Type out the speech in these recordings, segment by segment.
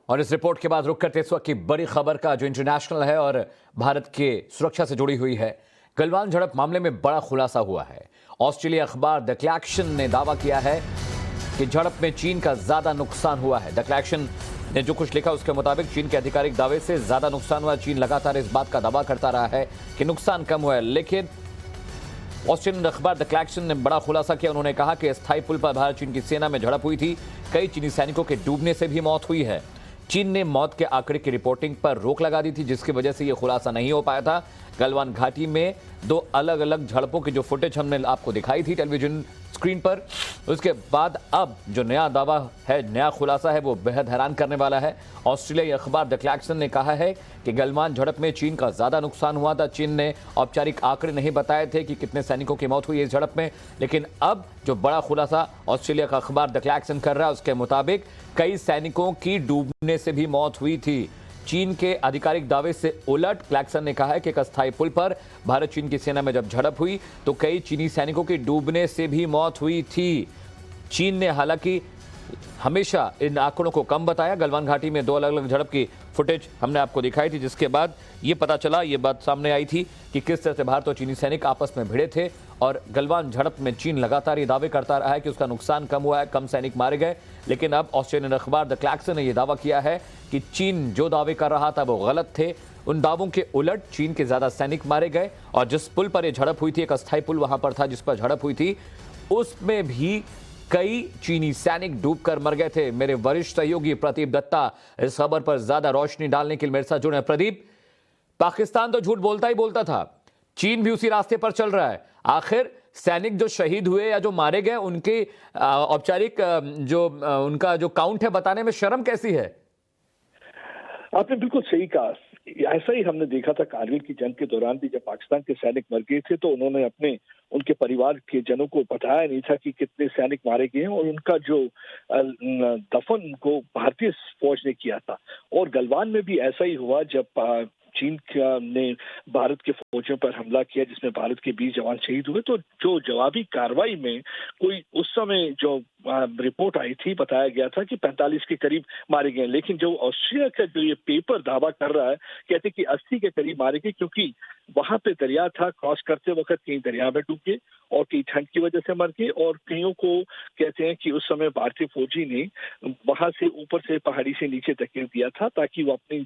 और इस रिपोर्ट के बाद रुक करते इस वक्त की बड़ी खबर का जो इंटरनेशनल है और भारत के सुरक्षा से जुड़ी हुई है। गलवान झड़प मामले में बड़ा खुलासा हुआ है। ऑस्ट्रेलिया अखबार द कलेक्शन ने दावा किया है कि झड़प में चीन का ज्यादा नुकसान हुआ है। द कलेक्शन ने जो कुछ लिखा उसके मुताबिक चीन के आधिकारिक दावे से ज्यादा नुकसान हुआ। चीन लगातार इस बात का दावा करता रहा है कि नुकसान कम हुआ है, लेकिन ऑस्ट्रेलियन अखबार द कलेक्शन ने बड़ा खुलासा किया। उन्होंने कहा कि स्थायी पुल पर भारत चीन की सेना में झड़प हुई थी। कई चीनी सैनिकों के डूबने से भी मौत हुई है। चीन ने मौत के आंकड़े की रिपोर्टिंग पर रोक लगा दी थी, जिसकी वजह से यह खुलासा नहीं हो पाया था। गलवान घाटी में दो अलग अलग झड़पों की जो फुटेज हमने आपको दिखाई थी टेलीविजन स्क्रीन पर, उसके बाद अब जो नया दावा है, नया खुलासा है, वो बेहद हैरान करने वाला है। ऑस्ट्रेलियाई अखबार द कलेक्शन ने कहा है कि गलवान झड़प में चीन का ज्यादा नुकसान हुआ था। चीन ने औपचारिक आंकड़े नहीं बताए थे कि कितने सैनिकों की मौत हुई इस झड़प में, लेकिन अब जो बड़ा खुलासा ऑस्ट्रेलिया का अखबार द कलेक्शन कर रहा है उसके मुताबिक कई सैनिकों की डूबने से भी मौत हुई थी। चीन के आधिकारिक दावे से उलट क्लैक्सन ने कहा है कि एक अस्थायी पुल पर भारत चीन की सेना में जब झड़प हुई तो कई चीनी सैनिकों की डूबने से भी मौत हुई थी। चीन ने हालांकि हमेशा इन आंकड़ों को कम बताया। गलवान घाटी में दो अलग अलग झड़प की फुटेज हमने आपको दिखाई थी, जिसके बाद ये पता चला, ये बात सामने आई थी कि किस तरह से भारत और चीनी सैनिक आपस में भिड़े थे। और गलवान झड़प में चीन लगातार ये दावे करता रहा है कि उसका नुकसान कम हुआ है, कम सैनिक मारे गए, लेकिन अब ऑस्ट्रेलियन अखबार द क्लैक्सन ने यह दावा किया है कि चीन जो दावे कर रहा था वो गलत थे। उन दावों के उलट चीन के ज्यादा सैनिक मारे गए और जिस पुल पर यह झड़प हुई थी, एक अस्थायी पुल वहां पर था जिस पर झड़प हुई थी, उसमें भी कई चीनी सैनिक डूबकर मर गए थे। मेरे वरिष्ठ सहयोगी प्रदीप दत्ता इस खबर पर ज्यादा रोशनी डालने के लिए मेरे साथ जुड़े हैं। प्रदीप, पाकिस्तान तो झूठ बोलता ही बोलता था, चीन भी उसी रास्ते पर चल रहा है। आखिर सैनिक जो शहीद हुए या जो मारे गए उनके औपचारिक जो उनका जो काउंट है बताने में शर्म कैसी है? आपने बिल्कुल सही कहा। ऐसा ही हमने देखा था कारगिल की जंग के दौरान भी, जब पाकिस्तान के सैनिक मर गए थे तो उन्होंने अपने उनके परिवार के जनों को बताया नहीं था कि कितने सैनिक मारे गए हैं, और उनका जो दफन को भारतीय फौज ने किया था। और गलवान में भी ऐसा ही हुआ जब चीन ने भारत के फौजियों पर हमला किया, जिसमें भारत के 20 जवान शहीद हुए। तो जो जवाबी कार्रवाई में कोई उस समय जो रिपोर्ट आई थी, बताया गया था कि 45 के करीब मारे गए, लेकिन जो ऑस्ट्रेलिया का जो ये पेपर दावा कर रहा है, कहते कि 80 के करीब मारे गए, क्योंकि वहां पे दरिया था, क्रॉस करते वक्त कई दरिया में डूब गए और कई ठंड की वजह से मर गए, और कईयों को कहते हैं कि उस समय भारतीय फौजी ने वहां से ऊपर से पहाड़ी से नीचे धकेल दिया था ताकि वो अपनी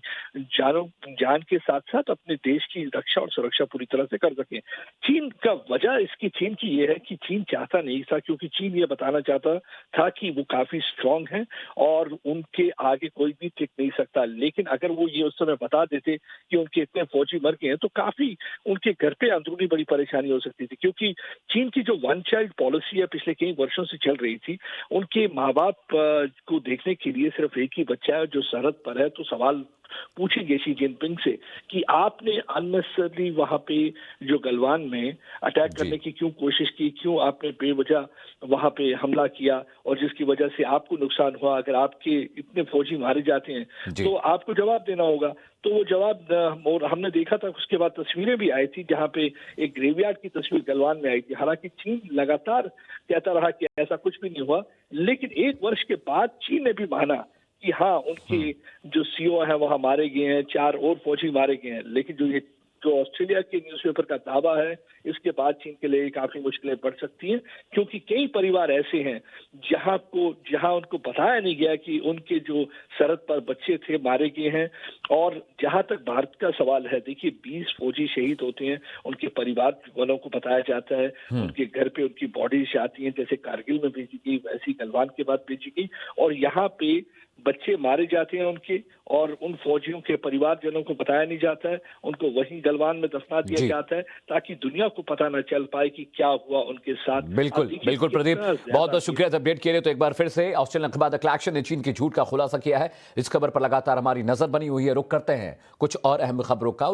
जान के साथ साथ अपने देश की रक्षा और सुरक्षा पूरी तरह से कर सके। चीन का वजह इसकी चीन की ये है कि चीन चाहता नहीं था, क्योंकि चीन ये बताना चाहता था कि वो काफी स्ट्रांग है और उनके आगे कोई भी टिक नहीं सकता। लेकिन अगर वो ये उस समय बता देते कि उनके इतने फौजी मर गए हैं तो काफी उनके घर पे अंदरूनी बड़ी परेशानी हो सकती थी, क्योंकि चीन की जो वन चाइल्ड पॉलिसी है पिछले कई वर्षों से चल रही थी। उनके माँ बाप को देखने के लिए सिर्फ एक ही बच्चा है जो सरहद पर है। तो सवाल पूछेंगे शी जिनपिंग से कि आपने अननेसेसरली वहां पे जो गलवान में अटैक करने की क्यों कोशिश की, क्यों आपने बेवजह वहां पे हमला किया, और जिसकी वजह से आपको नुकसान हुआ। अगर आपके इतने फौजी मारे जाते हैं तो आपको जवाब देना होगा। तो वो जवाब, और हमने देखा था उसके बाद तस्वीरें भी आई थी जहां पे एक ग्रेवयार्ड की तस्वीर गलवान में आई थी। हालांकि चीन लगातार कहता रहा कि ऐसा कुछ भी नहीं हुआ, लेकिन एक वर्ष के बाद चीन ने भी माना कि हाँ, उनके जो सीओ है वहां मारे गए हैं, 4 और फौजी मारे गए हैं। लेकिन जो ऑस्ट्रेलिया के न्यूज़पेपर का दावा है, इसके बाद चीन के लिए काफी मुश्किलें बढ़ सकती हैं, क्योंकि कई परिवार ऐसे हैं जहां उनको बताया नहीं गया कि उनके जो सरहद पर बच्चे थे मारे गए हैं। और जहां तक भारत का सवाल है, देखिए 20 फौजी शहीद होते हैं, उनके परिवार वालों को बताया जाता है, उनके घर पे उनकी बॉडीज आती हैं, जैसे कारगिल में भेजी गई वैसी गलवान के बाद भेजी गई, और यहाँ पे बच्चे मारे जाते हैं उनके, और उन फौजियों के परिवारजनों को बताया नहीं जाता है, उनको वहीं गलवान में दफना दिया जाता है ताकि दुनिया को पता न चल पाए कि क्या हुआ उनके साथ। बिल्कुल बिल्कुल प्रदीप, बहुत बहुत शुक्रिया अपडेट के लिए। तो एक बार फिर से ऑस्ट्रेलियन अखबार द कलेक्शन ने चीन की झूठ का खुलासा किया है। इस खबर पर लगातार हमारी नजर बनी हुई है। रुक करते हैं कुछ और अहम खबरों का।